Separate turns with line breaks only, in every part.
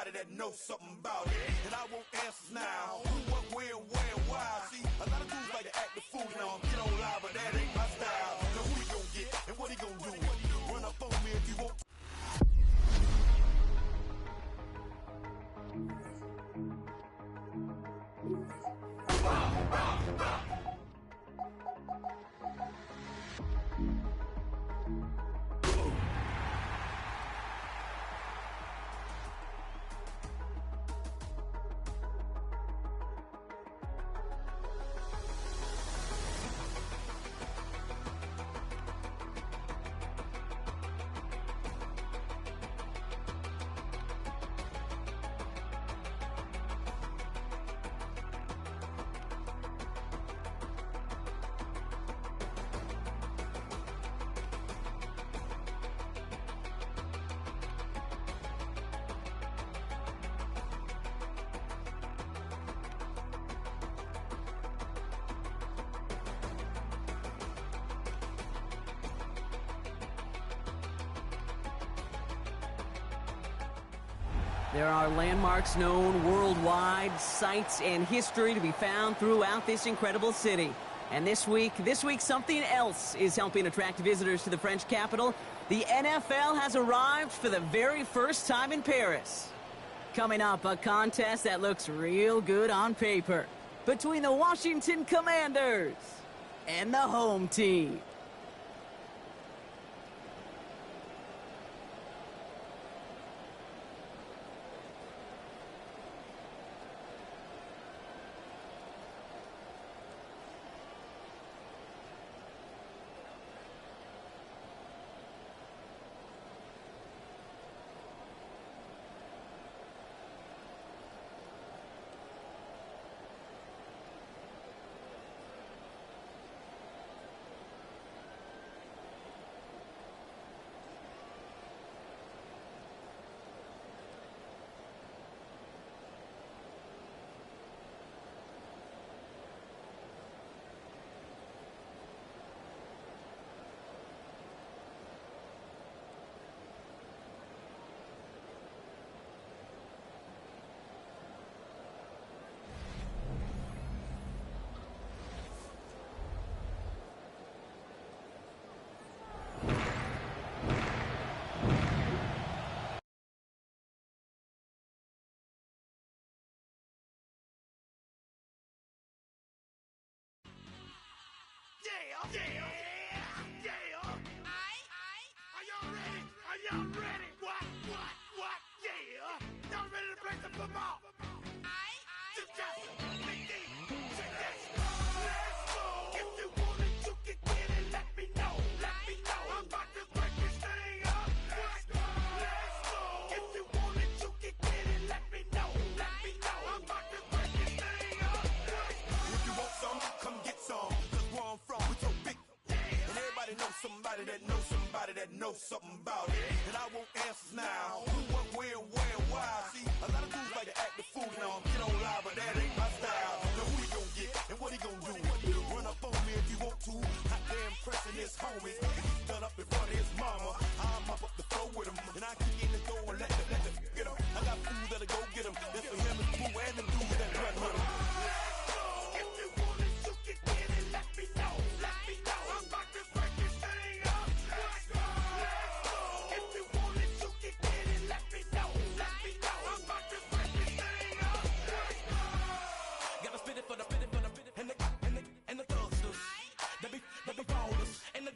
somebody that knows something about it. And I want answers now. Who, what, where, and why. See, a lot of dudes like to act the fool now. Get on live, but that ain't my style. Now who he gonna get and what he gonna do? Run up on me if you want.
There are landmarks known worldwide, sights and history to be found throughout this incredible city. And this week something else is helping attract visitors to the French capital. The NFL has arrived for the very first time in Paris. Coming up, a contest that looks real good on paper between the Washington Commanders and the home team.
Yeah! Are y'all ready? Are y'all ready? What? Yeah! Y'all ready to play some football? Just big D. Check this. Let's go. If you want it, you can get it. Let me know. I'm about to break this thing up. Let's go. If you want it, you can get it. Let me know. I'm about to break this thing up. If you want some, come get some. Where I'm from, we so big. And everybody knows somebody that knows something about it. And I want answers now. Who, what, where, and why. See, a lot of dudes like to act the fool now. Get on live, but that ain't my style. Now who he gonna get and what he gonna do? Run up on me if you want to. Hot damn pressing his homies. He's done up in front of his mama. I'm up the floor with him. And I kick in the door and let them get him. I got fools that'll go get him. That's for him and Pooh and them dudes that run with him. If you want it, you can get it. Let me know. I'm about to break this thing up. Let's go. If you want it, you can get it. Let me know. I'm about to break this thing up. Gotta spit it for the and the thugsters. They be ballers. And the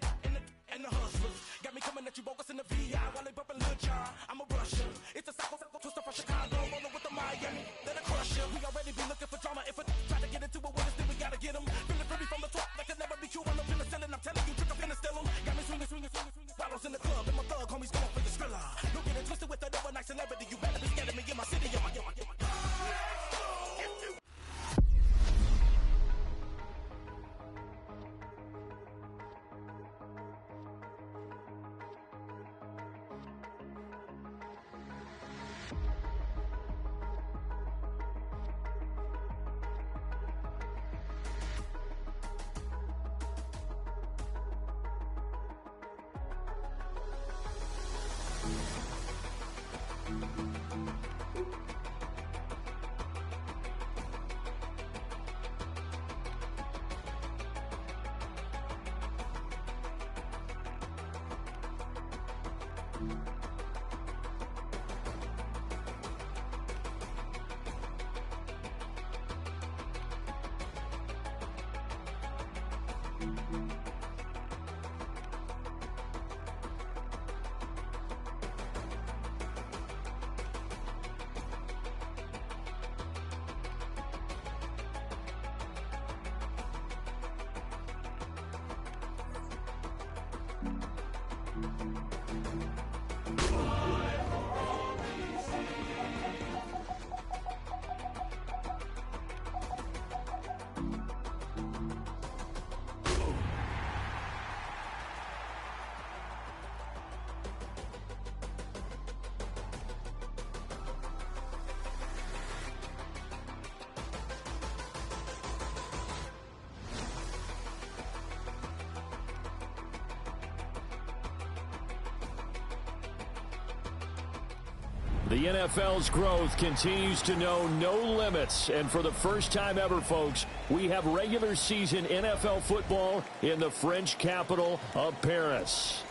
The NFL's growth continues to know no limits, and for the first time ever, folks, we have regular season NFL football in the French capital of Paris.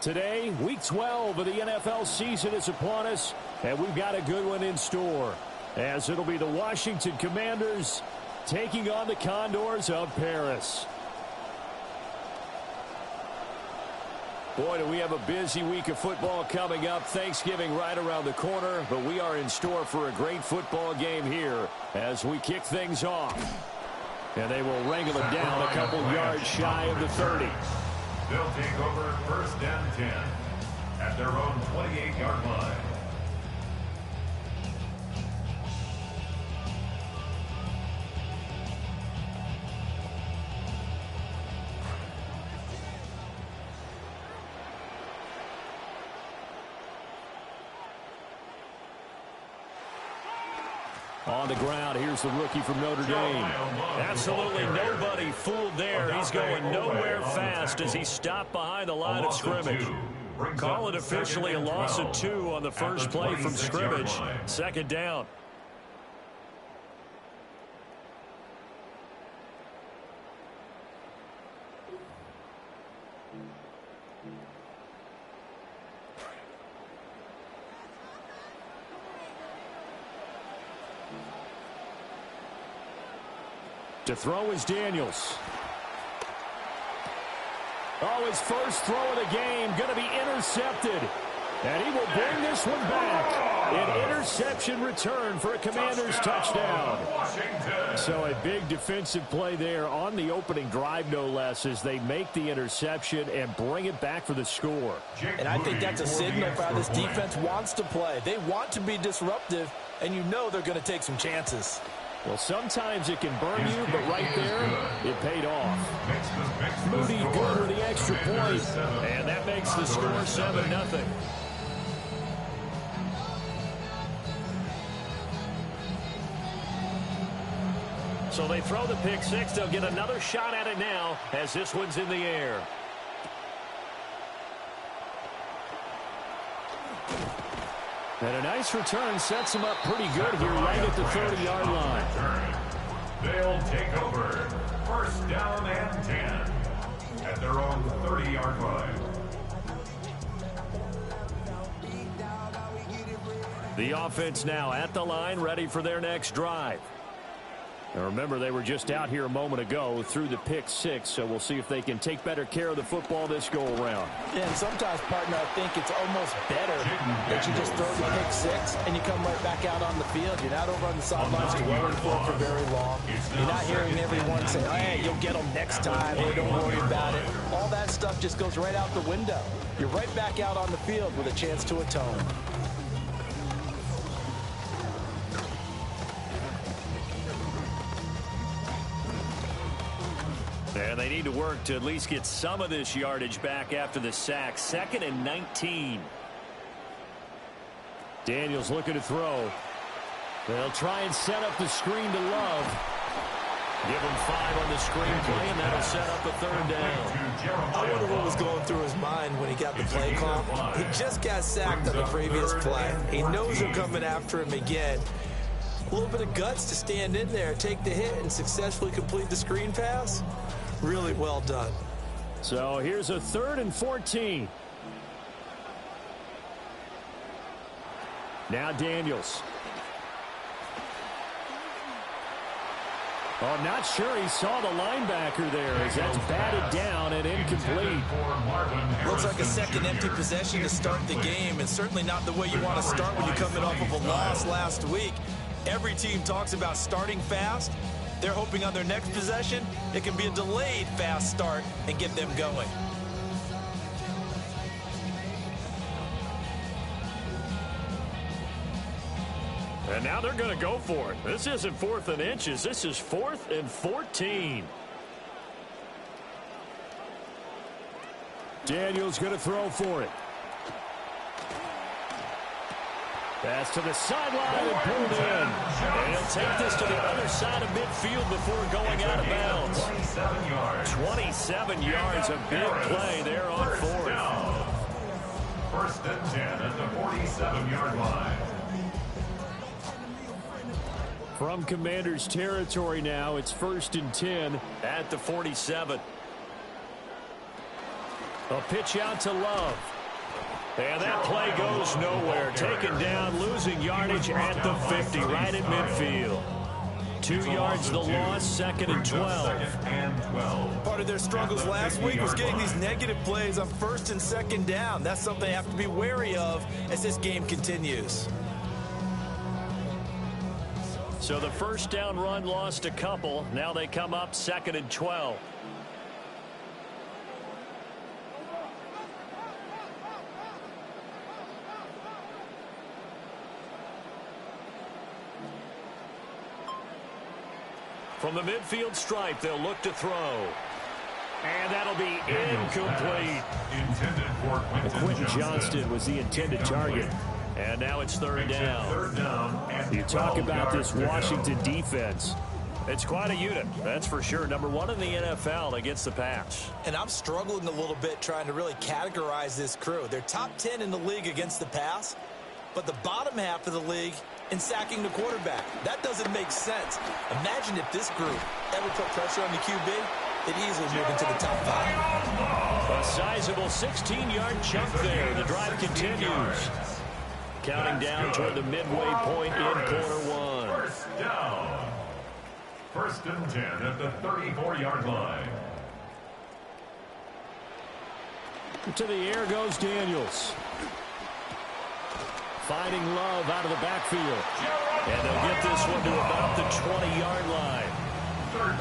Today, week 12 of the NFL season is upon us, and we've got a good one in store, as it'll be the Washington Commanders taking on the Condors of Paris. Boy, do we have a busy week of football coming up. Thanksgiving right around the corner, but we are in store for a great football game here as we kick things off. And they will wrangle it down a couple yards shy of the 30.
They'll take over first and 10 at their own 28-yard line.
On the ground, here's the rookie from Notre Dame. Absolutely nobody fooled there. He's going nowhere fast as he stopped behind the line of scrimmage. Call it officially a loss of 2 on the first play from scrimmage. Second down. To throw is Daniels. Oh, his first throw of the game going to be intercepted. And he will bring this one back. An interception return for a Commanders touchdown. So a big defensive play there on the opening drive, no less, as they make the interception and bring it back for the score.
And I think that's a signal for how this defense wants to play. They want to be disruptive, and you know they're going to take some chances.
Well, sometimes it can burn you, but right there, it paid off. Moody good with the extra point, and that makes the score 7-0. So they throw the pick six. They'll get another shot at it now as this one's in the air. And a nice return sets him up pretty good here right at the 30-yard line.
They'll take over first down and 10 at their own 30-yard line.
The offense now at the line, ready for their next drive. Now remember, they were just out here a moment ago through the pick six, so we'll see if they can take better care of the football this go-around.
Yeah, and sometimes, partner, I think it's almost better that you just throw the pick six and you come right back out on the field. You're not over on the sidelines dwelling for very long. You're not hearing everyone say, hey, you'll get them next time, or don't worry about it. All that stuff just goes right out the window. You're right back out on the field with a chance to atone.
And they need to work to at least get some of this yardage back after the sack. 2nd and 19. Daniels looking to throw. They'll try and set up the screen to Love. Give him 5 on the screen play, and that'll set up a 3rd down.
I wonder what was going through his mind when he got the play call. He just got sacked on the previous play. He knows they're coming after him again. A little bit of guts to stand in there, take the hit, and successfully complete the screen pass. Really well done.
So here's a 3rd and 14. Now Daniels. Oh, I'm not sure he saw the linebacker there as that's batted down and incomplete.
Looks like a second empty possession to start the game, and certainly not the way you want to start when you're coming off of a loss last week. Every team talks about starting fast. They're hoping on their next possession, it can be a delayed fast start and get them going.
And now they're going to go for it. This isn't 4th and inches. This is 4th and 14. Daniels going to throw for it. Pass to the sideline and pulled in. And he'll take this to the other side of midfield before going out of bounds. 27 yards, a big play there on 4th.
1st and 10 at the 47-yard line.
From Commander's territory now, it's 1st and 10 at the 47. A pitch out to Love. And that play goes nowhere. Taken down, losing yardage at the 50, right at midfield. 2 yards the loss, 2nd and 12.
Part of their struggles last week was getting these negative plays on 1st and 2nd down. That's something they have to be wary of as this game continues.
So the 1st down run lost a couple. Now they come up 2nd and 12. From the midfield stripe, they'll look to throw. And that'll be incomplete.
Intended for
Quentin Johnston was the intended target. And now it's 3rd down. You talk about this Washington defense. It's quite a unit, that's for sure. Number 1 in the NFL against the pass.
And I'm struggling a little bit trying to really categorize this crew. They're top 10 in the league against the pass, but the bottom half of the league in sacking the quarterback. That doesn't make sense. Imagine if this group ever put pressure on the QB, they'd easily move into the top 5.
A sizable 16-yard chunk there. The drive continues. Counting down toward the midway point in quarter 1.
1st down. 1st and 10 at the 34-yard line.
To the air goes Daniels. Finding Love out of the backfield. And they'll get this one to about the 20-yard line.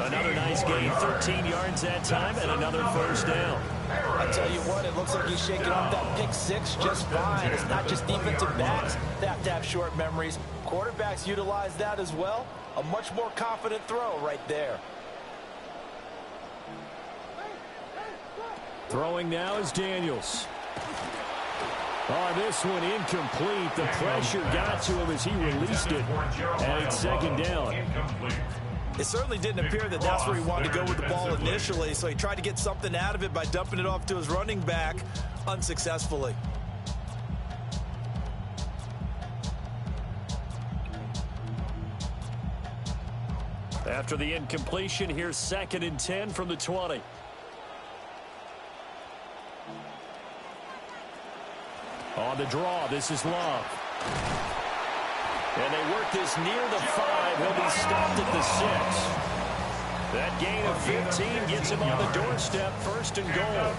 Another nice gain, 13 yards that time, and another 1st down.
I tell you what, it looks like he's shaking off that pick 6 just fine. It's not just defensive backs that have to have short memories. Quarterbacks utilize that as well. A much more confident throw right there.
Throwing now is Daniels. Oh, this one incomplete. The pressure got to him as he released it. And it's 2nd down.
It certainly didn't appear that that's where he wanted to go with the ball initially, so he tried to get something out of it by dumping it off to his running back unsuccessfully.
After the incompletion, here's 2nd and 10 from the 20. On the draw, this is Love. And they work this near the 5. He'll be stopped at the 6. That gain of 15 gets him on the doorstep, 1st and goal.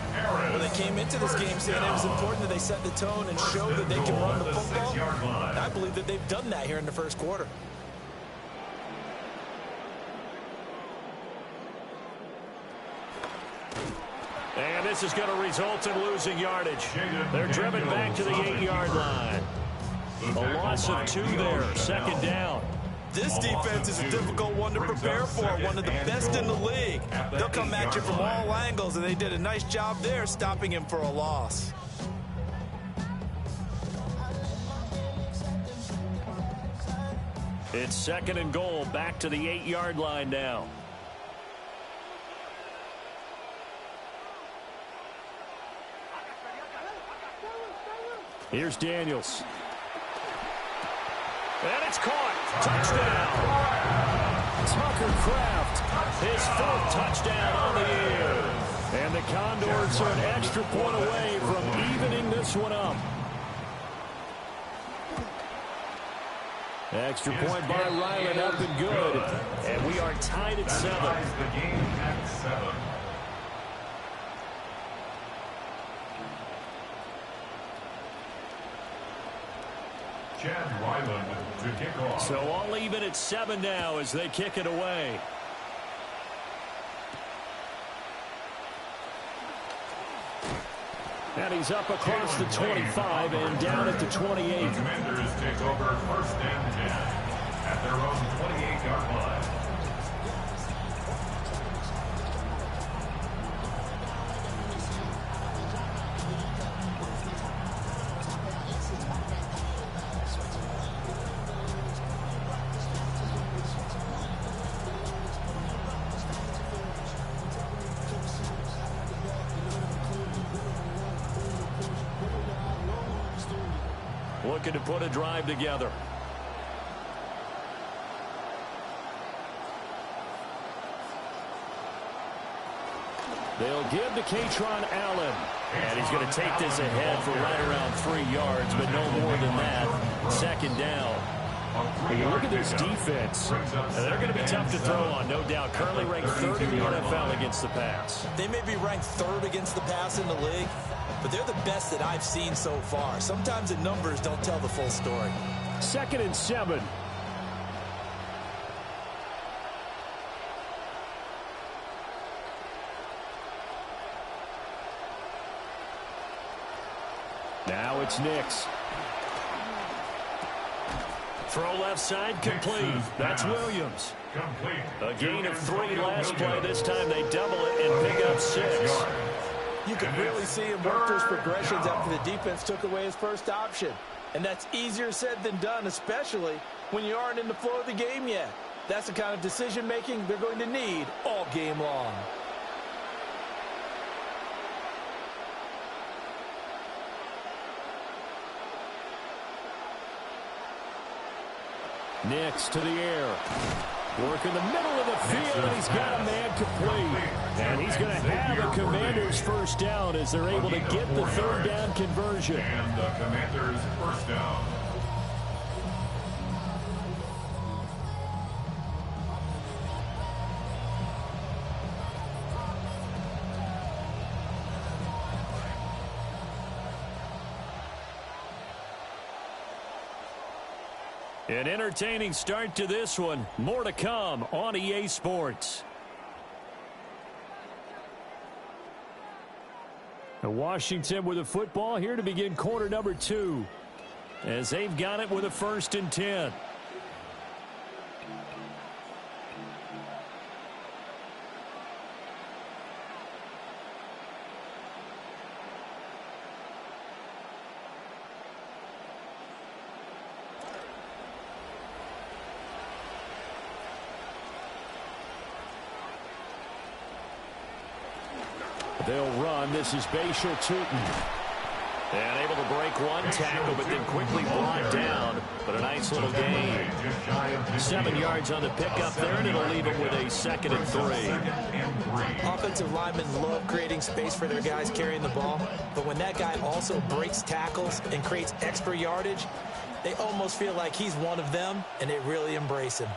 When they came into this game saying it was important that they set the tone and show that they can run the football, I believe that they've done that here in the 1st quarter.
And this is going to result in losing yardage. They're driven back to the 8-yard line. A loss of 2 there, 2nd down.
This defense is a difficult one to prepare for, one of the best in the league. They'll come at you from all angles, and they did a nice job there stopping him for a loss.
It's 2nd and goal, back to the 8-yard line now. Here's Daniels. And it's caught. Touchdown. Tucker Kraft, his 4th touchdown on the year. And the Condors are an extra point away from evening this one up. Extra point by Ryland, up and good. And we are tied at 7.
The game at 7. Chad Ryland to kick off.
So all even at 7 now as they kick it away. And he's up across the 25 and down at the 28.
The Commanders take over 1st and 10 at their own 28-yard line.
Looking to put a drive together. They'll give to Katron Allen. And he's going to take this ahead for right around 3 yards, but no more than that. 2nd down. When you look at this defense, they're going to be tough to throw on, no doubt. Currently ranked 3rd in the NFL against the pass.
They may be ranked 3rd against the pass in the league, but they're the best that I've seen so far. Sometimes the numbers don't tell the full story.
2nd and 7. Now it's Nix. Throw left side, complete. That's Williams. A gain of 3 last play. This time they double it and pick up 6.
You can really see him work those progressions after the defense took away his first option. And that's easier said than done, especially when you aren't in the flow of the game yet. That's the kind of decision-making they're going to need all game long.
Nix to the air. Work in the middle of the field, and he's got a man complete. And he's going to have the Commanders' 1st down as they're able to get the 3rd down conversion.
And the Commanders' 1st down.
An entertaining start to this one. More to come on EA Sports. Washington with the football here to begin quarter number 2. As they've got it with a 1st and 10. They'll run. This is Bashal Tootin. And able to break one tackle, but then quickly brought down. But a nice little gain. 7 yards on the pickup there, and it'll leave it with a 2nd and 3.
Offensive linemen love creating space for their guys carrying the ball. But when that guy also breaks tackles and creates extra yardage, they almost feel like he's one of them, and they really embrace him.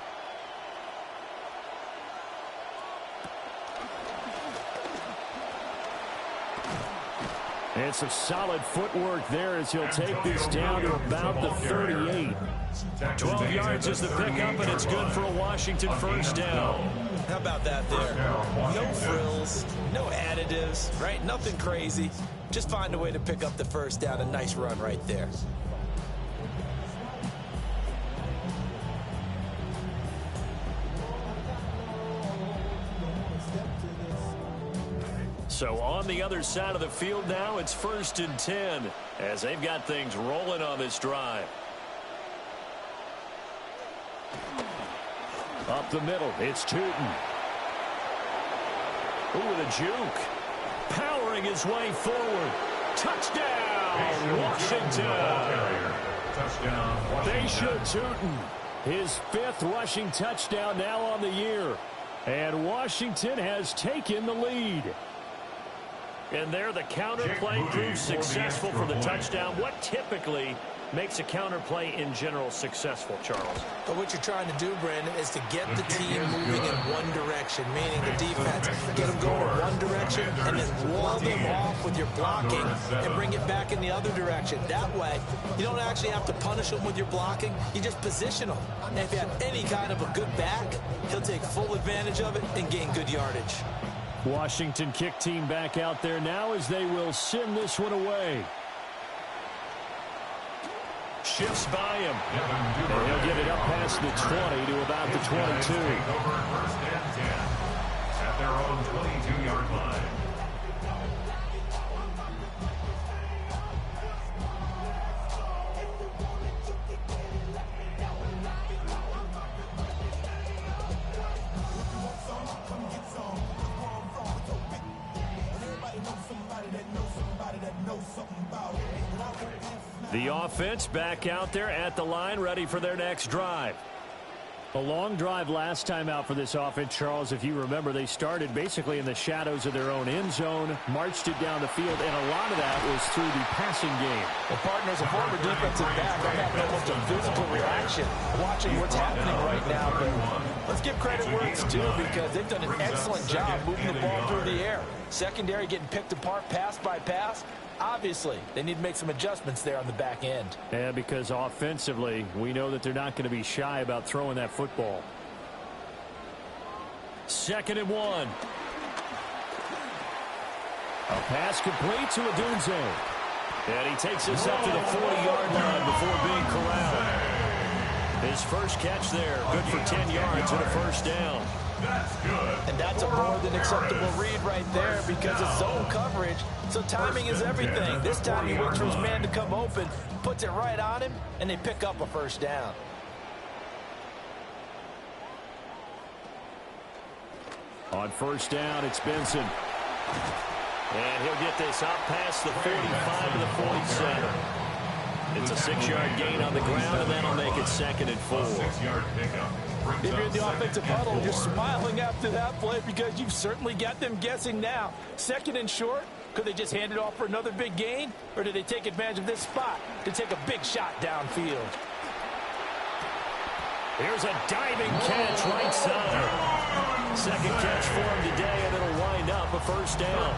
It's a solid footwork there as he'll take this down to about the 38. 12 yards is the pickup, and it's good for a Washington 1st down.
How about that there? No frills, no additives, right? Nothing crazy. Just find a way to pick up the 1st down. A nice run right there.
So on the other side of the field now, it's 1st and 10 as they've got things rolling on this drive. Up the middle, it's Tootin. Ooh, with a juke. Powering his way forward. Touchdown, Washington. Bashal Tootin, his 5th rushing touchdown now on the year. And Washington has taken the lead. And there the counter play proves successful for the touchdown. What typically makes a counterplay in general successful, Charles?
But what you're trying to do, Brandon, is to get the team moving in one direction, meaning the defense, get them going in one direction and then wall them off with your blocking and bring it back in the other direction. That way, you don't actually have to punish them with your blocking. You just position them. And if you have any kind of a good back, he'll take full advantage of it and gain good yardage.
Washington kick team back out there now as they will send this one away. Shifts by him. And he'll get it up past the 20 to about the 22.
Over first and 10 at their own 22-yard line.
The offense back out there at the line, ready for their next drive. A long drive last time out for this offense, Charles. If you remember, they started basically in the shadows of their own end zone, marched it down the field, and a lot of that was through the passing game.
Well, partner, as a former defensive back, I'm having almost a physical reaction watching what's happening right now. But let's give credit where it's due because they've done an excellent job moving the ball through the air. Secondary getting picked apart pass by pass. Obviously, they need to make some adjustments there on the back end.
Yeah, because offensively, we know that they're not going to be shy about throwing that football. 2nd and 1. A pass complete to Odunze. And he takes us up to the 40-yard line before being corralled. His first catch there, good for 10 yards and a first down.
That's good.
And that's a more than acceptable read right there because it's zone coverage, so timing is everything. This time he waits for his man to come open, puts it right on him, and they pick up a first down.
On first down, it's Benson. And he'll get this out past the 45 to the 47. It's a 6-yard gain on the ground, and that'll make it 2nd and 4.
6-yard pickup.
If you're in the offensive huddle, you're smiling after that play because you've certainly got them guessing now. 2nd and short, could they just hand it off for another big gain? Or did they take advantage of this spot to take a big shot downfield?
Here's a diving catch right side. Second catch for him today, and it'll wind up a first down.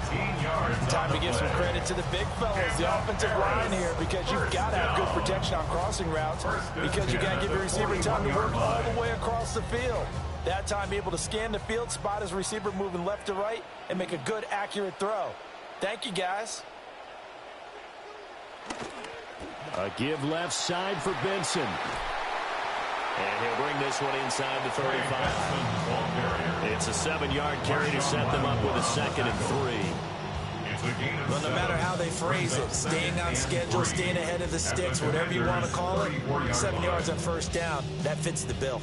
Time to give some credit to the big fellas, the offensive line here, because you've got to have good protection on crossing routes because you got to give your receiver time to work all the way across the field. That time, be able to scan the field, spot his receiver moving left to right, and make a good, accurate throw. Thank you, guys.
A give left side for Benson. And he'll bring this one inside the 35. It's a 7-yard carry to set them up with a 2nd and 3.
Well, no matter how they phrase it, staying on schedule, staying ahead of the sticks, whatever you want to call it, 7 yards on first down, that fits the bill.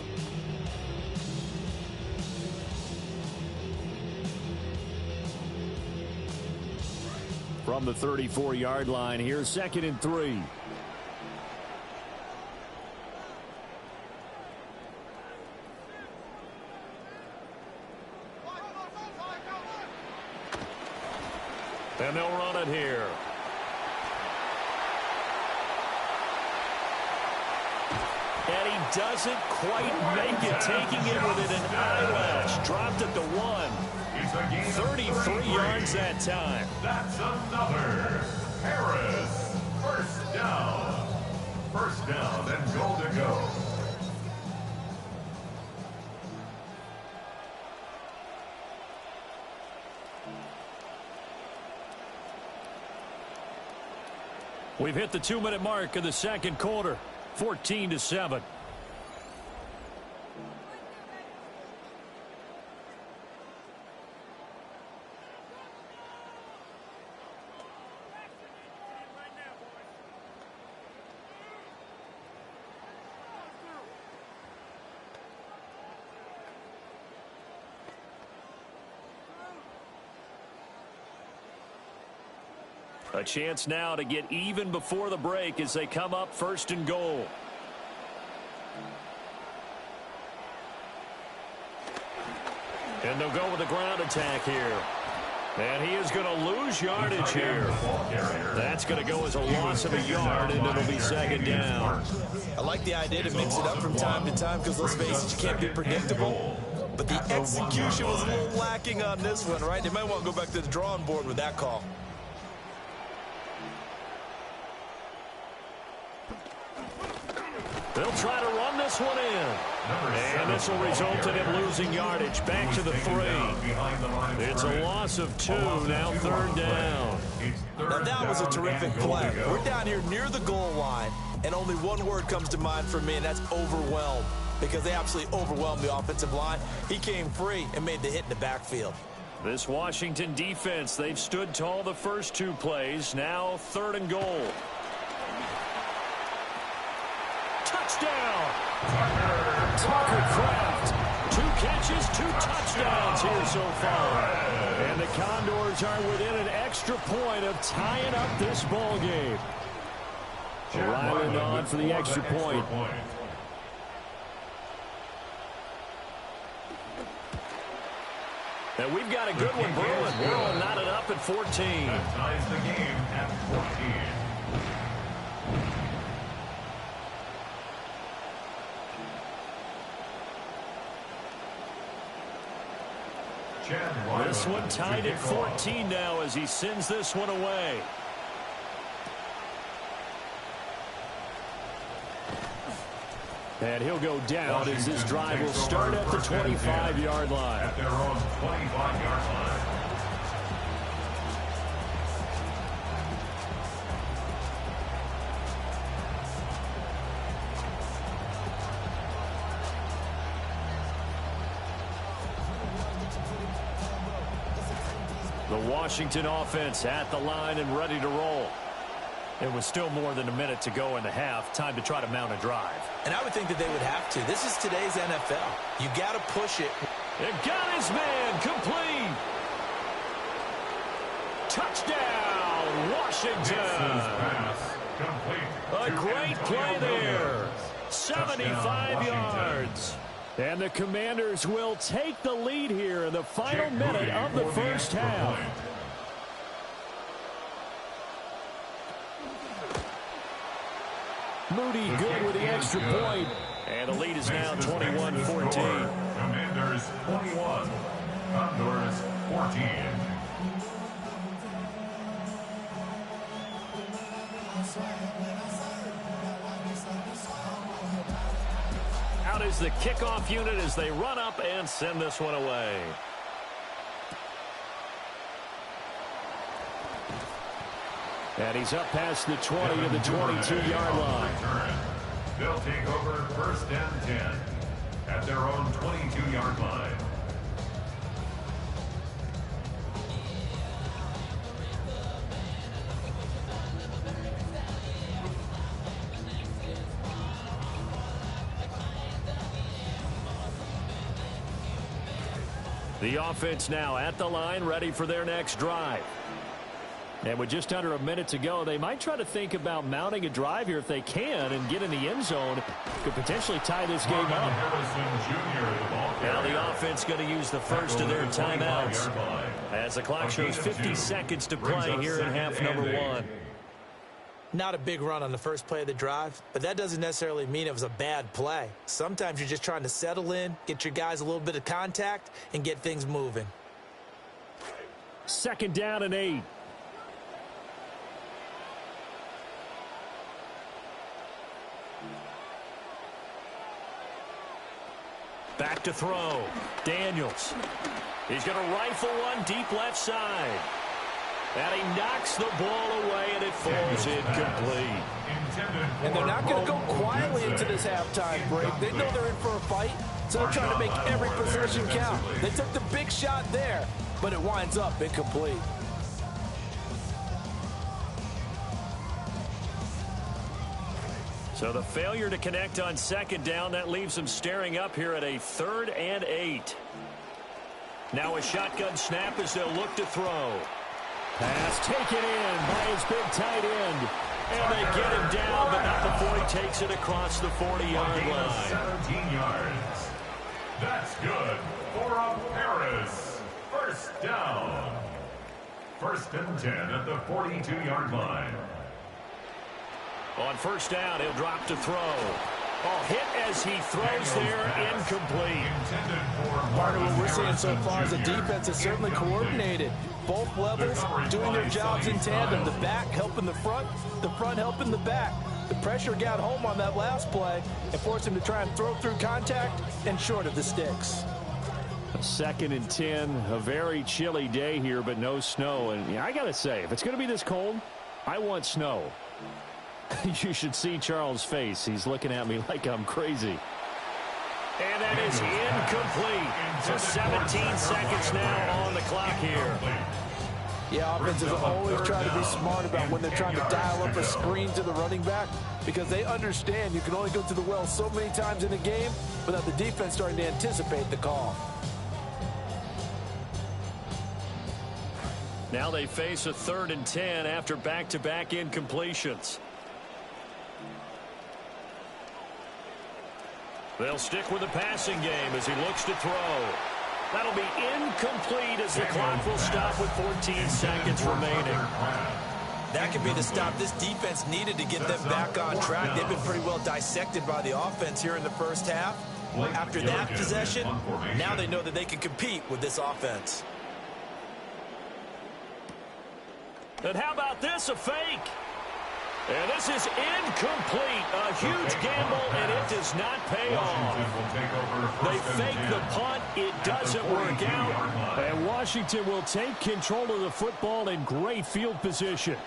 From the 34-yard line, here's 2nd and 3. And they'll run it here. And he doesn't quite make it, taking it within an eyelash. Dropped at the 1. 33 yards that time.
That's another. Harris, first down. First down and goal to go.
We've hit the 2-minute mark of the second quarter. 14-7. A chance now to get even before the break as they come up 1st and goal. And they'll go with the ground attack here. And he is going to lose yardage here. That's going to go as a loss of a yard, and it'll be second down.
I like the idea to mix it up from time to time because, let's face it, you can't be predictable. But the execution was a little lacking on this one, right? They might want to go back to the drawing board with that call.
They'll try to run this one in. And this will result in him losing yardage. Back to the 3. It's a loss of 2, now third down.
Now that was a terrific play. We're down here near the goal line, and only one word comes to mind for me, and that's overwhelmed, because they absolutely overwhelmed the offensive line. He came free and made the hit in the backfield.
This Washington defense, they've stood tall the first 2 plays. Now third and goal. Touchdown! Tucker Kraft. 2 catches, 2 touchdowns here so far. And the Condors are within an extra point of tying up this ball game. Ryland on for the extra point. And we've got a good one brewing. We're all knotted up at 14.
That ties the game at 14.
This one tied at 14 now as he sends this one away. And he'll go down as this drive will start at the 25-yard line.
At their own 25-yard line.
The Washington offense at the line and ready to roll. It was still more than a minute to go in the half. Time to try to mount a drive.
And I would think that they would have to. This is today's NFL. You got to push it.
It got his man complete. Touchdown, Washington. A great play there. 75 yards. And the Commanders will take the lead here in the final minute of the first half. Moody good with the extra point. And the lead is now 21-14.
Commanders 21, Condors 14.
Out is the kickoff unit as they run up and send this one away. And he's up past the 20 to the 22-yard line.
They'll take over first and 10 at their own 22-yard line.
The offense now at the line, ready for their next drive. And with just under a minute to go, they might try to think about mounting a drive here if they can and get in the end zone. Could potentially tie this game up. Now the offense going to use the first of their timeouts as the clock shows 50 seconds to play here in half number 1.
Not a big run on the first play of the drive, but that doesn't necessarily mean it was a bad play. Sometimes you're just trying to settle in, get your guys a little bit of contact, and get things moving.
Second down and 8. Back to throw. Daniels. He's going to rifle one deep left side. And he knocks the ball away, and it falls incomplete.
And they're not going to go quietly into this halftime break. They know they're in for a fight, so they're trying to make every possession count. They took the big shot there, but it winds up incomplete.
So the failure to connect on second down, that leaves them staring up here at a 3rd and 8. Now a shotgun snap as they'll look to throw. Pass taken in by his big tight end. And they get him down, but not before he takes it across the 40-yard line.
17 yards. That's good for a Paris first down. First and 10 at the 42-yard line.
On first down, he'll drop to throw. Oh, hit as he throws there, incomplete.
Part of what we're seeing so far is the defense is certainly coordinated. Both levels doing their jobs in tandem. The back helping the front helping the back. The pressure got home on that last play and forced him to try and throw through contact and short of the sticks.
A 2nd and 10, a very chilly day here, but no snow. And yeah, I got to say, if it's going to be this cold, I want snow. You should see Charles' face. He's looking at me like I'm crazy. And that is incomplete. So 17 seconds now on the clock here.
Yeah, offenses always try to be smart about when they're trying to dial up a screen to the running back because they understand you can only go to the well so many times in a game without the defense starting to anticipate the call.
Now they face a 3rd and 10 after back-to-back incompletions. They'll stick with the passing game as he looks to throw. That'll be incomplete as the clock will stop with 14 seconds remaining.
That could be the stop this defense needed to get them back on track. They've been pretty well dissected by the offense here in the first half. After that possession, now they know that they can compete with this offense.
And how about this, a fake? And this is incomplete. A huge gamble, and it does not pay off. They fake the punt. It doesn't work out. And Washington will take control of the football in great field position.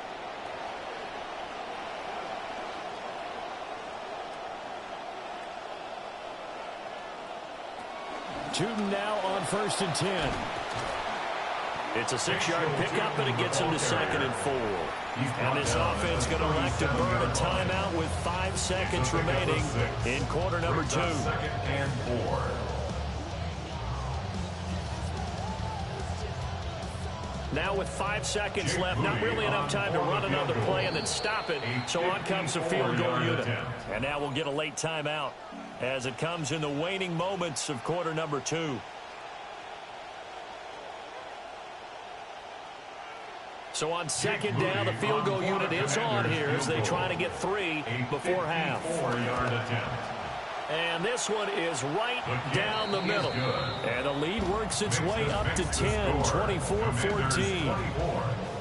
Juden now on 1st and 10. It's a 6-yard pickup, and it gets him to 2nd and 4. And this offense going to elect to burn a timeout with 5 seconds remaining in quarter number 2.
2nd and 4.
Now with 5 seconds left, not really enough time to run another play and then stop it. So on comes the field goal unit. And now we'll get a late timeout as it comes in the waning moments of quarter number 2. So on 2nd down, the field goal unit is on here as they try to get 3 before half. And this one is right down the middle. And the lead works its way up to 10, 24-14.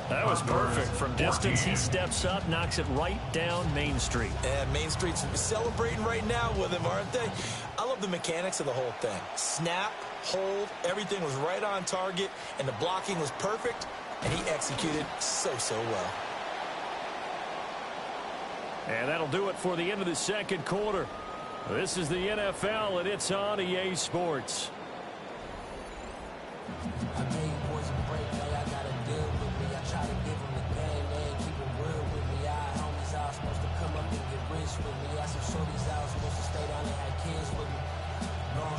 That was perfect. From distance, he steps up, knocks it right down Main Street.
And Main Street's celebrating right now with him, aren't they? I love the mechanics of the whole thing. Snap, hold, everything was right on target, and the blocking was perfect. And he executed so well.
And that'll do it for the end of the 2nd quarter. This is the NFL, and it's on EA Sports.
I gave boys a break, they I got a deal with me. I try to give them the game, they ain't keep it real with me. I homies out supposed to come up and get rich with me. I some shorties out supposed to stay down and have kids with me.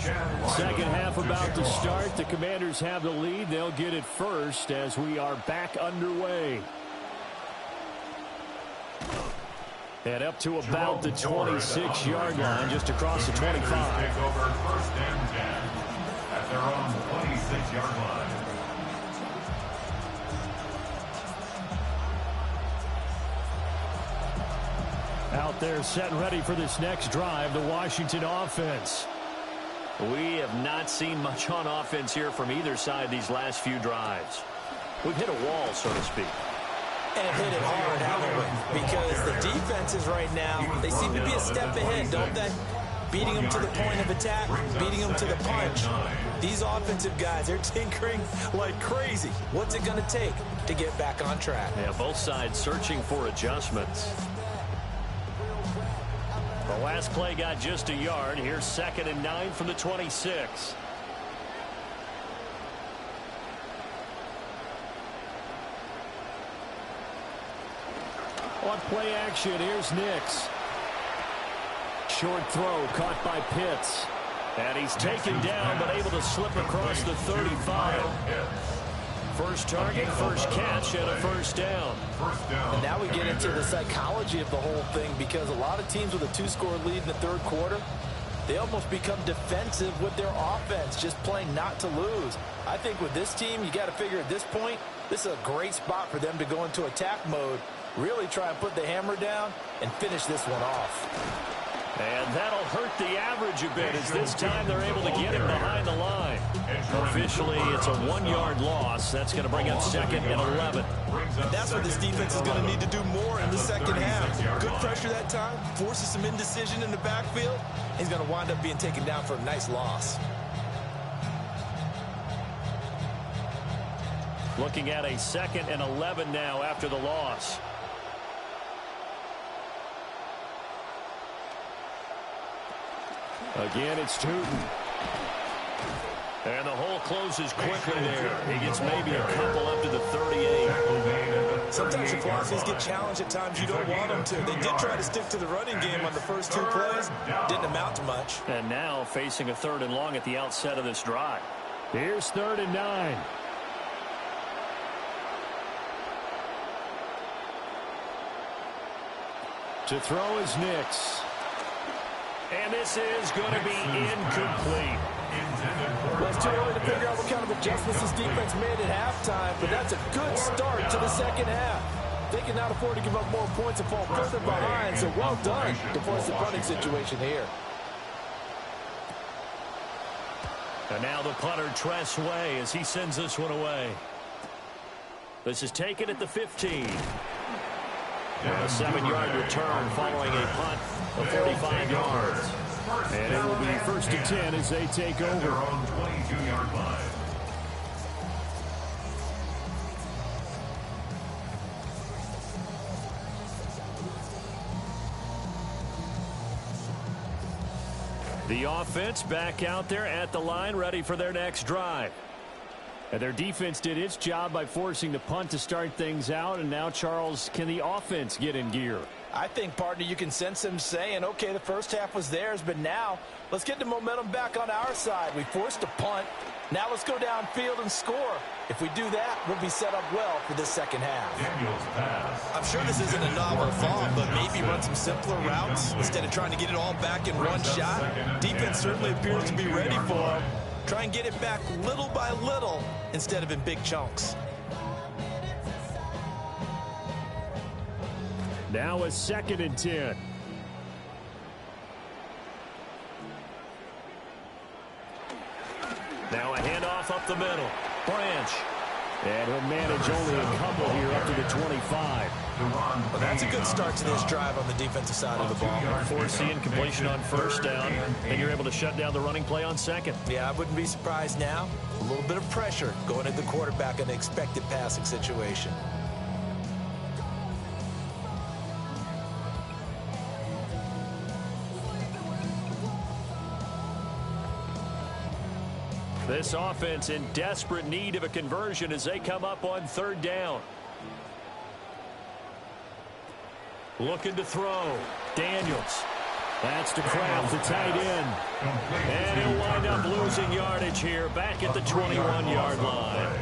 2nd half about to start. The Commanders have the lead. They'll get it first as we are back underway. And up to about the 26-yard line, just across the 25.
Take over 1st and 10 at their own 26-yard line.
Out there set and ready for this next drive, the Washington offense. We have not seen much on offense here from either side these last few drives. We've hit a wall, so to speak.
And hit it hard, haven't we? Because the defenses right now, they seem to be a step ahead, don't they? Beating them to the point of attack, beating them to the punch. These offensive guys, they're tinkering like crazy. What's it going to take to get back on track?
Yeah, both sides searching for adjustments. The last play got just a yard. Here's 2nd and 9 from the 26. On play action, here's Nix. Short throw caught by Pitts. And he's taken down but able to slip across the 35. First target, first catch, and a first down.
And now we get into the psychology of the whole thing because a lot of teams with a 2-score lead in the 3rd quarter, they almost become defensive with their offense, just playing not to lose. I think with this team, you got to figure at this point, this is a great spot for them to go into attack mode, really try and put the hammer down and finish this one off.
And that'll hurt the average a bit as this time they're able to get him behind the line. Officially, it's a 1-yard loss. That's going to bring up 2nd and 11.
That's what this defense is going to need to do more in the second half. Good pressure that time, forces some indecision in the backfield. He's going to wind up being taken down for a nice loss.
Looking at a 2nd and 11 now after the loss. Again, it's Tootin. And the hole closes quickly there. He gets maybe a couple up to the 38.
Sometimes your philosophies get challenged at times you don't want them to. They did try to stick to the running game on the first 2 plays. Didn't amount to much.
And now facing a 3rd and long at the outset of this drive. Here's 3rd and 9. To throw is Nix. And this is going to be incomplete.
Well, it's too early to figure out what kind of adjustments this defense made at halftime, but that's a good start to the second half. They can not afford to give up more points and fall further behind, so well done to force the punting situation here.
And now the punter, Tress Way, as he sends this one away. This is taken at the 15. And a 7-yard return following a punt of 45 yards. And it will be 1st and 10 as they take over.
Their own 22-yard line.
The offense back out there at the line, ready for their next drive. And their defense did its job by forcing the punt to start things out. And now, Charles, can the offense get in gear?
I think, partner, you can sense them saying, okay, the first half was theirs, but now let's get the momentum back on our side. We forced a punt. Now let's go downfield and score. If we do that, we'll be set up well for this second half.
I'm
sure this isn't a novel thought, but maybe run some simpler routes instead of trying to get it all back in one shot. Defense certainly appears to be ready for them. Try and get it back little by little instead of in big chunks.
Now a 2nd and 10. Now a handoff up the middle. Branch. And he'll manage only a couple here up to the 25.
Well, that's a good start to this drive on the defensive side of the ball.
Forcing completion on 1st down, and you're able to shut down the running play on 2nd.
Yeah, I wouldn't be surprised now. A little bit of pressure going at the quarterback in an expected passing situation.
This offense in desperate need of a conversion as they come up on 3rd down. Looking to throw. Daniels. That's to Kraft, the tight end. And he'll wind up losing yardage here back at the 21-yard line.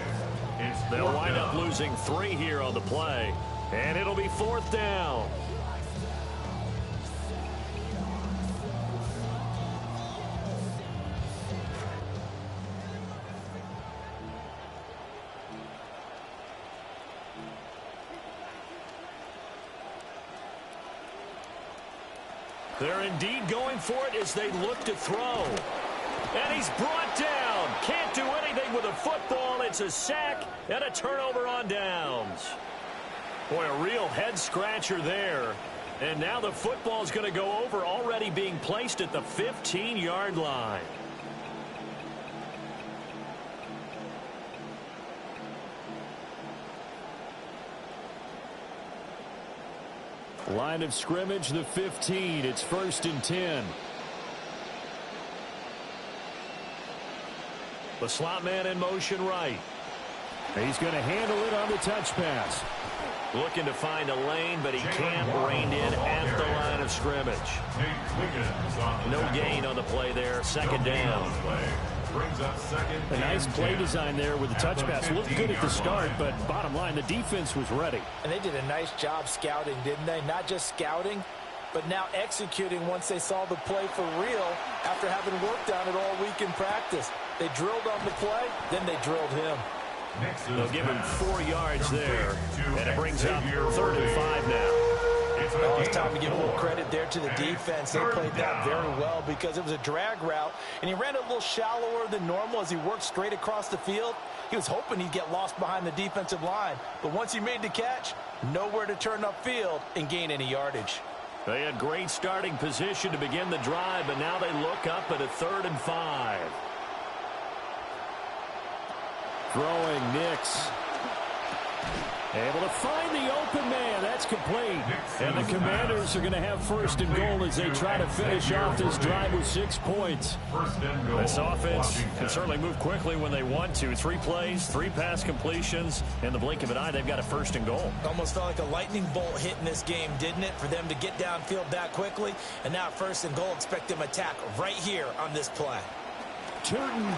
They'll wind up losing 3 here on the play. And it'll be 4th down. They're indeed going for it as they look to throw. And he's brought down. Can't do anything with a football. It's a sack and a turnover on downs. Boy, a real head-scratcher there. And now the football's going to go over, already being placed at the 15-yard line. Line of scrimmage, the 15. It's 1st and 10. The slot man in motion right. He's going to handle it on the touch pass. Looking to find a lane, but he can't. Reined in at the line of scrimmage. No gain on the play there. 2nd down. A nice play design there with the touch pass. Looked good at the start, but bottom line, the defense was ready.
And they did a nice job scouting, didn't they? Not just scouting, but now executing once they saw the play for real after having worked on it all week in practice. They drilled on the play, then they drilled him.
They'll give him 4 yards there, and it brings up 3rd and 5 now.
Oh, it's time to give a little credit there to the defense. They played that very well because it was a drag route, and he ran a little shallower than normal as he worked straight across the field. He was hoping he'd get lost behind the defensive line, but once he made the catch, nowhere to turn upfield and gain any yardage.
They had great starting position to begin the drive, but now they look up at a 3rd and 5. Throwing Nix. Able to find the open man. That's complete. And the Commanders are going to have 1st and goal as they try to finish off this drive with 6 points. This offense can certainly move quickly when they want to. 3 plays, 3 pass completions. In the blink of an eye, they've got a 1st and goal.
Almost felt like a lightning bolt hit in this game, didn't it? For them to get downfield that quickly. And now 1st and goal, expect them to attack right here on this play.
Turton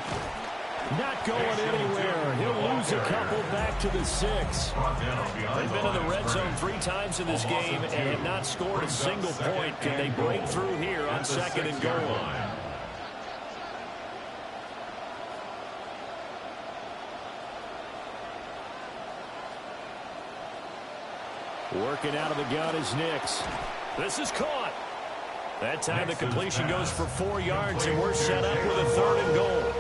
not going anywhere. He'll lose a couple back to the 6. They've been in the red zone 3 times in this game and have not scored a single point. Can they break through here on 2nd and goal? Working out of the gun is Nix. This is caught. That time the completion goes for 4 yards, and we're set up with a 3rd and goal.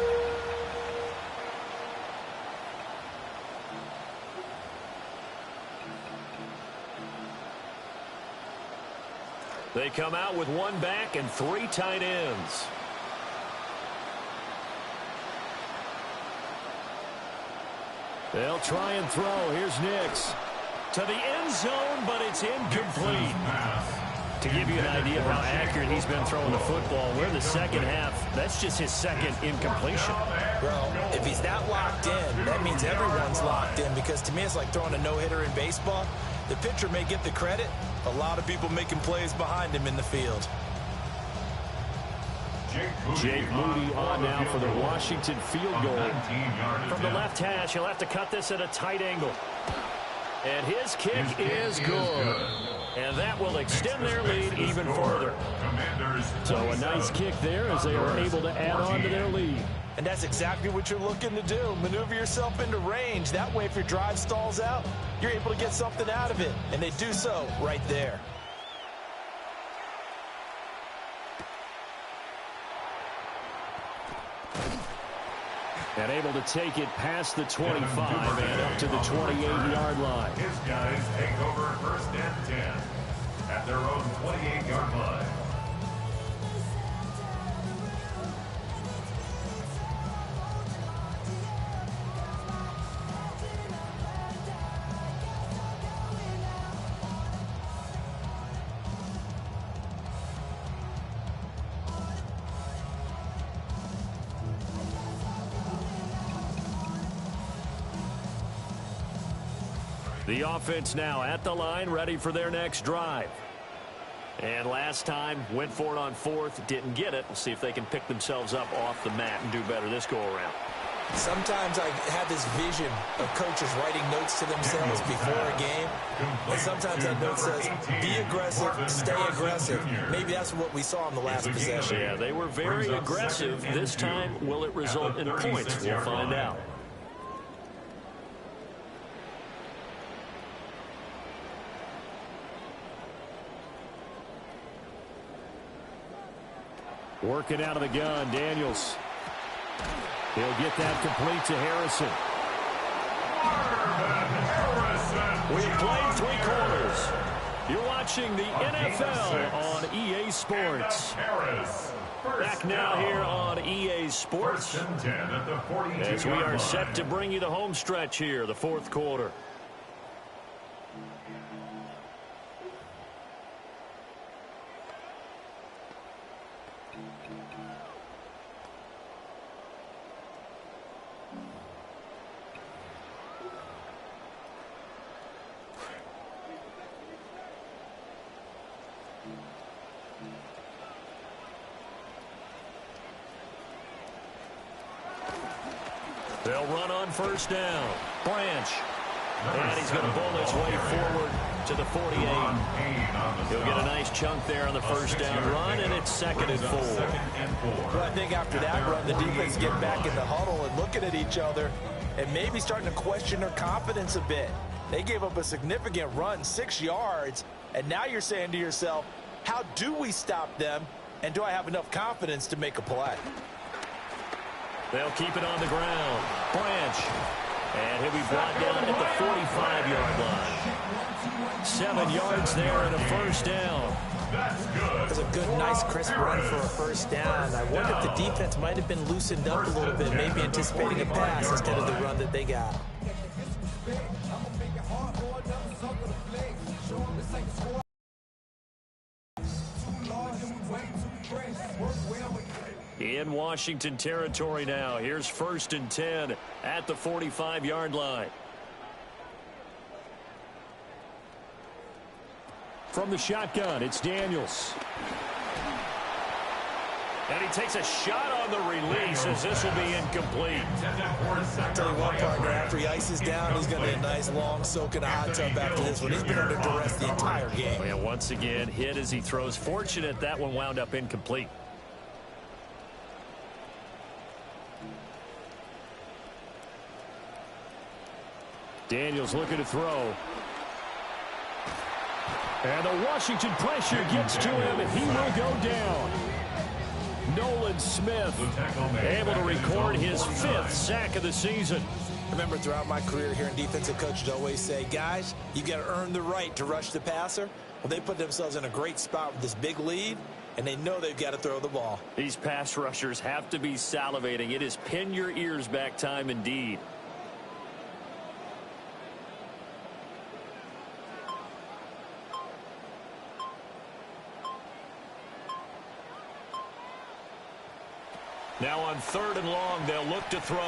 They come out with 1 back and 3 tight ends. They'll try and throw. Here's Nix. To the end zone, but it's incomplete. To give you an idea of how accurate he's been throwing the football, we're in the second half. That's just his 2nd incompletion.
Well, if he's that locked in, that means everyone's locked in, because to me it's like throwing a no-hitter in baseball. The pitcher may get the credit. A lot of people making plays behind him in the field.
Jake Moody on now for the Washington field goal. From the left hash, he'll have to cut this at a tight angle. And his kick is good. And that will extend their lead even further. So a nice kick there as they are able to add on to their lead.
And that's exactly what you're looking to do. Maneuver yourself into range. That way, if your drive stalls out, you're able to get something out of it. And they do so right there.
And able to take it past the 25 and up to the 28-yard line.
His guys take over 1st and 10 at their own 28-yard line.
The offense now at the line, ready for their next drive. And last time, went for it on 4th, didn't get it. We'll see if they can pick themselves up off the mat and do better this go-around.
Sometimes I have this vision of coaches writing notes to themselves before a game. And sometimes that note says, be aggressive, stay aggressive. Maybe that's what we saw in the last possession.
Yeah, they were very aggressive. This time, will it result in points? We'll find out. Working out of the gun, Daniels. He'll get that complete to Harrison. We've played 3 quarters. You're watching the NFL on EA Sports. Back now here on EA Sports as we are set to bring you the home stretch here, the 4th quarter. They'll run on 1st down. Branch. And he's going to bowl his way forward to the 48. He'll get a nice chunk there on the first down run, and it's 2nd and 4.
Well, I think after that run, the defense get back in the huddle and looking at each other and maybe starting to question their confidence a bit. They gave up a significant run, 6 yards, and now you're saying to yourself, how do we stop them, and do I have enough confidence to make a play?
They'll keep it on the ground. Branch. And he'll be brought down at the 45-yard line. 7 yards there and a first down.
It was a good, nice, crisp run for a first down. I wonder if the defense might have been loosened up a little bit, maybe anticipating a pass instead of the run that they got.
In Washington territory now. Here's 1st and 10 at the 45-yard line. From the shotgun, it's Daniels. And he takes a shot on the release as this will be incomplete.
I'll tell you what, partner, after he ices down, he's going to be a nice, long soak in a hot tub after this one. He's been under duress the entire game.
And once again, hit as he throws. Fortunate that one wound up incomplete. Daniels looking to throw. And the Washington pressure gets to him, and he will go down. Nolan Smith able to record his 5th sack of the season.
Remember, throughout my career here in defensive coaches always say, guys, you got to earn the right to rush the passer. Well, they put themselves in a great spot with this big lead, and they know they've got to throw the ball.
These pass rushers have to be salivating. It is pin your ears back time indeed. Now on 3rd and long, they'll look to throw.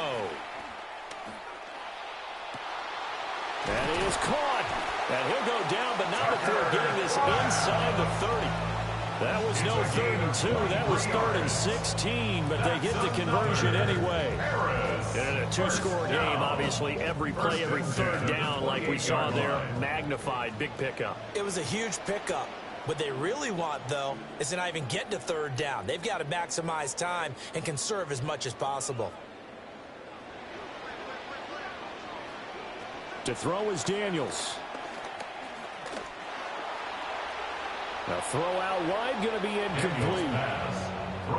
And he is caught. And he'll go down, but not before getting this inside the 30. That was no 3rd and 2. That was 3rd and 16, but they get the conversion anyway. In a 2-score game, obviously, every play, every 3rd down, like we saw there, magnified, big pickup.
It was a huge pickup. What they really want, though, is to not even get to 3rd down. They've got to maximize time and conserve as much as possible.
To throw is Daniels. A throw out wide, going to be incomplete.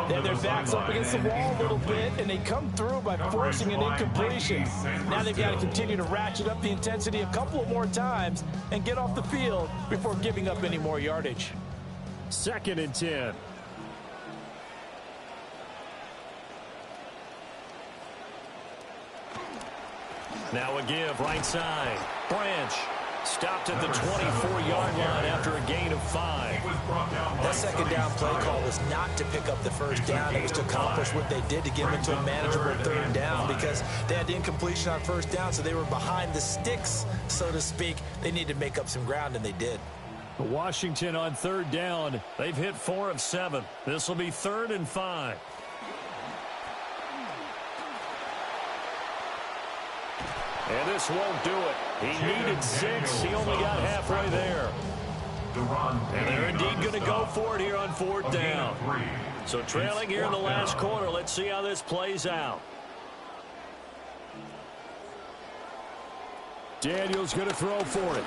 Then their backs up against the wall a little bit, and they come through by forcing an incompletion. Now they've got to continue to ratchet up the intensity a couple of more times and get off the field before giving up any more yardage.
2nd and 10. Now a give, right side. Branch. Stopped at the 24-yard line after a gain of 5.
That 2nd down play call was not to pick up the 1st down. It was to accomplish what they did to get them into a manageable 3rd down because they had the incompletion on 1st down, so they were behind the sticks, so to speak. They needed to make up some ground, and they did.
Washington on 3rd down. They've hit 4 of 7. This will be 3rd and 5. And this won't do it. He needed 6. He only got halfway there. And they're indeed going to go for it here on 4th down. So trailing here in the last quarter. Let's see how this plays out. Daniels going to throw for it.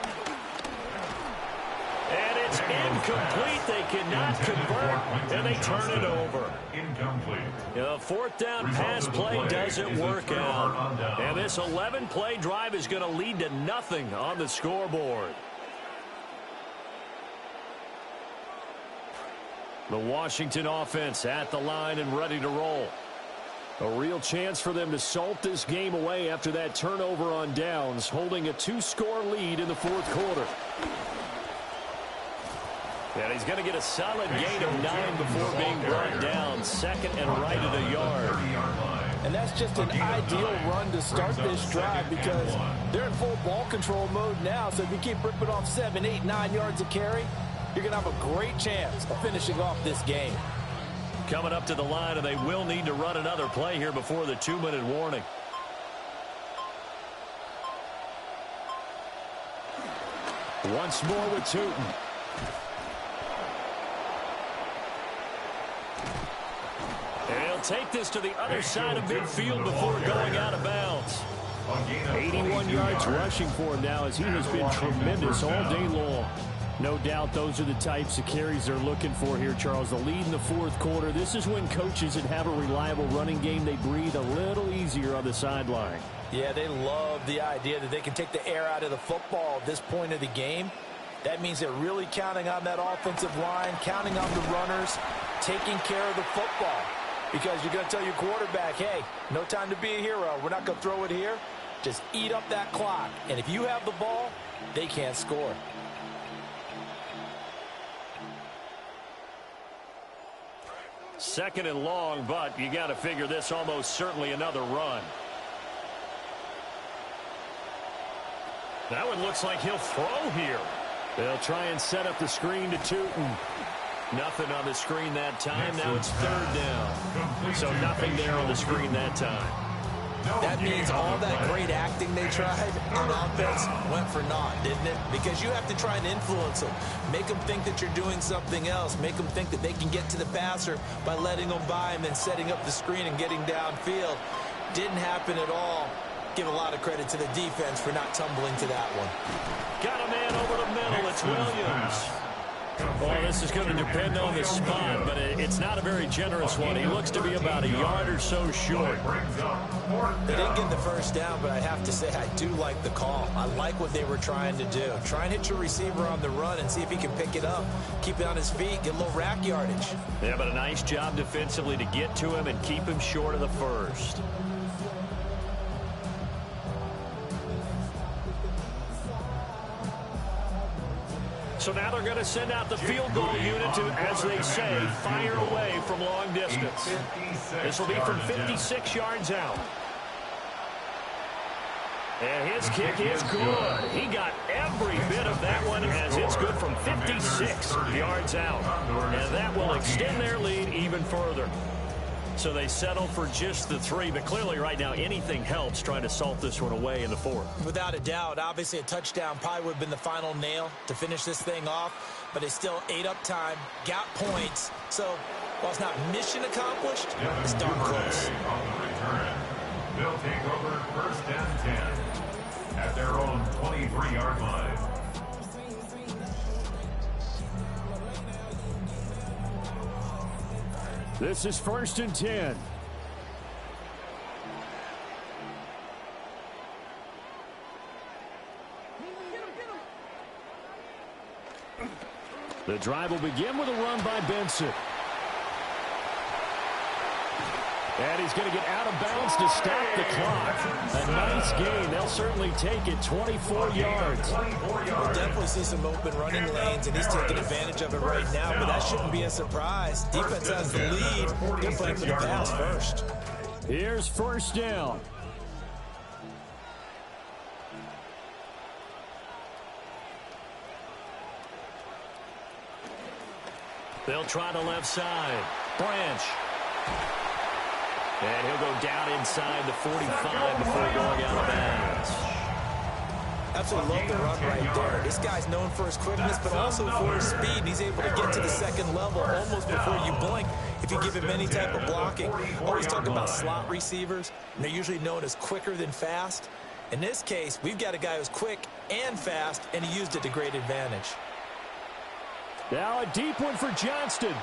And it's incomplete. They cannot convert, and they turn it over. Incomplete. The 4th down pass play doesn't work out. And this 11-play drive is going to lead to nothing on the scoreboard. The Washington offense at the line and ready to roll. A real chance for them to salt this game away after that turnover on downs, holding a 2-score lead in the 4th quarter. And he's going to get a solid gain of 9 before being brought down. 2nd and right at a yard.
And that's just an ideal run to start this drive because they're in full ball control mode now. So if you keep ripping off 7, 8, 9 yards of carry, you're going to have a great chance of finishing off this game.
Coming up to the line, and they will need to run another play here before the 2-minute warning. Once more with Tootin. And he'll take this to the other side of midfield before going out of bounds. 81 yards rushing for him now, as he has been tremendous all day long. No doubt those are the types of carries they're looking for here, Charles. The lead in the fourth quarter. This is when coaches that have a reliable running game, they breathe a little easier on the sideline.
Yeah, they love the idea that they can take the air out of the football at this point of the game. That means they're really counting on that offensive line, counting on the runners, taking care of the football. Because you're going to tell your quarterback, hey, no time to be a hero. We're not going to throw it here. Just eat up that clock. And if you have the ball, they can't score.
Second and long, but you got to figure this almost certainly another run. That one looks like he'll throw here. They'll try and set up the screen to Tootin. Nothing on the screen that time. Now it's third down. So nothing there on the screen that time.
That means all that great acting they tried on offense went for naught, didn't it? Because you have to try and influence them. Make them think that you're doing something else. Make them think that they can get to the passer by letting them by and then setting up the screen and getting downfield. Didn't happen at all. Give a lot of credit to the defense for not tumbling to that one.
Got a man over the middle. It's Williams. Well, this is going to depend on the spot, but it's not a very generous one. He looks to be about a yard or so short.
They didn't get the first down, but I have to say I do like the call. I like what they were trying to do. Try and hit your receiver on the run and see if he can pick it up. Keep it on his feet, get a little rack yardage.
Yeah, but a nice job defensively to get to him and keep him short of the first. So now they're going to send out the field goal unit to, as they say, fire away from long distance. This will be from 56 yards out. And his kick is good. He got every bit of that one, as it's good from 56 yards out. And that will extend their lead even further. So they settle for just the 3, but clearly right now anything helps trying to salt this one away in the 4th.
Without a doubt, obviously a touchdown probably would have been the final nail to finish this thing off, but they still ate up time, got points. So while it's not mission accomplished, it's darn close.
On the return, they'll take over first and 10 at their own 23-yard line.
This is first and 10. The drive will begin with a run by Benson. And he's going to get out of bounds to stop the clock. A nice gain. They'll certainly take it, 24 yards.
We'll definitely see some open running lanes, and he's taking advantage of it right now, but that shouldn't be a surprise. Defense has the lead. They're playing for the pass first.
Here's first down. They'll try the left side. Branch. And he'll go down inside the 45 before going out of bounds.
Absolutely love the run right there. This guy's known for his quickness, but also for his speed. He's able to get to the second level almost before you blink if you give him any type of blocking. Always talk about slot receivers, and they're usually known as quicker than fast. In this case, we've got a guy who's quick and fast, and he used it to great advantage.
Now a deep one for Johnston.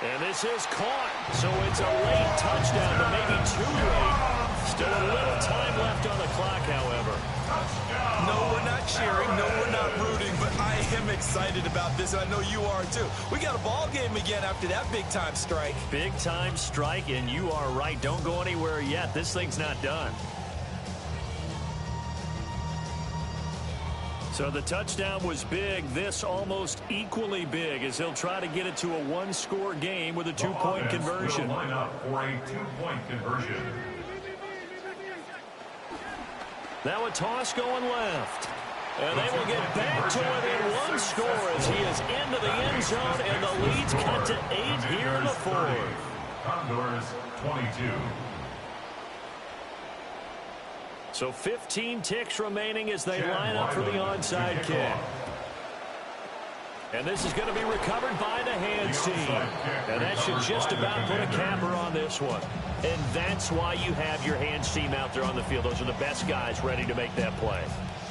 And this is caught. So it's a late touchdown, but maybe too late. Still a little time left on the clock, however.
No, we're not cheering. No, we're not rooting. But I am excited about this, and I know you are too. We got a ball game again after that big-time strike.
Big-time strike, and you are right. Don't go anywhere yet. This thing's not done. So the touchdown was big. This almost equally big as he'll try to get it to a one-score game with a two-point conversion.
Line up for a two-point conversion.
Now a toss going left. And they will get back to within one score as he is into the end zone, and the lead's cut to 8 here in the 4th.
Condors 22.
So 15 ticks remaining as they line up for the onside kick. And this is going to be recovered by the hands team. And that should just about put a capper on this one. And that's why you have your hands team out there on the field. Those are the best guys ready to make that play.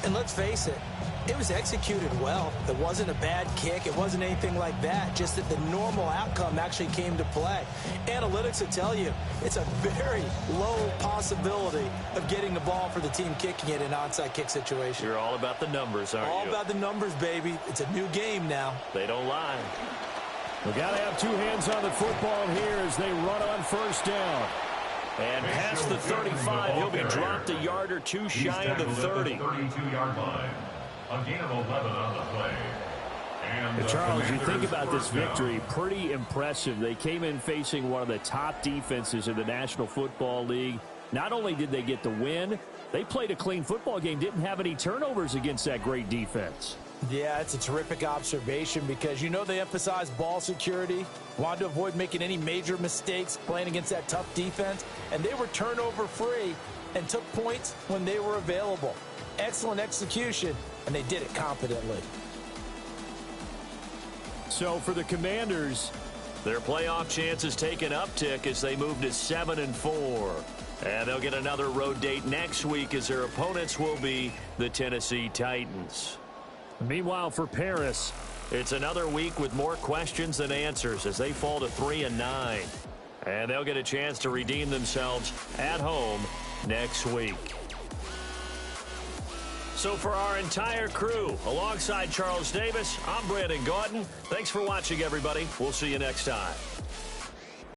And let's face it, it was executed well. It wasn't a bad kick. It wasn't anything like that. Just that the normal outcome actually came to play. Analytics will tell you it's a very low possibility of getting the ball for the team kicking it in an onside kick situation.
You're all about the numbers, aren't you?
All about the numbers, baby. It's a new game now.
They don't lie.
We got to have two hands on the football here as they run on first down.
And past the 35, he'll be dropped a yard or two shy of the 30.
32-yard line. A gain of 11 on the play. And
Charles, you think about this victory, pretty impressive. They came in facing one of the top defenses in the National Football League. Not only did they get the win, they played a clean football game, didn't have any turnovers against that great defense.
Yeah, it's a terrific observation because you know they emphasize ball security, wanted to avoid making any major mistakes playing against that tough defense, and they were turnover free and took points when they were available. Excellent execution, and they did it competently.
So for the Commanders, their playoff chances take an uptick as they move to 7-4. And they'll get another road date next week as their opponents will be the Tennessee Titans.
Meanwhile, for Paris,
it's another week with more questions than answers as they fall to 3-9. And they'll get a chance to redeem themselves at home next week. So for our entire crew, alongside Charles Davis, I'm Brandon Gaudin. Thanks for watching, everybody. We'll see you next time.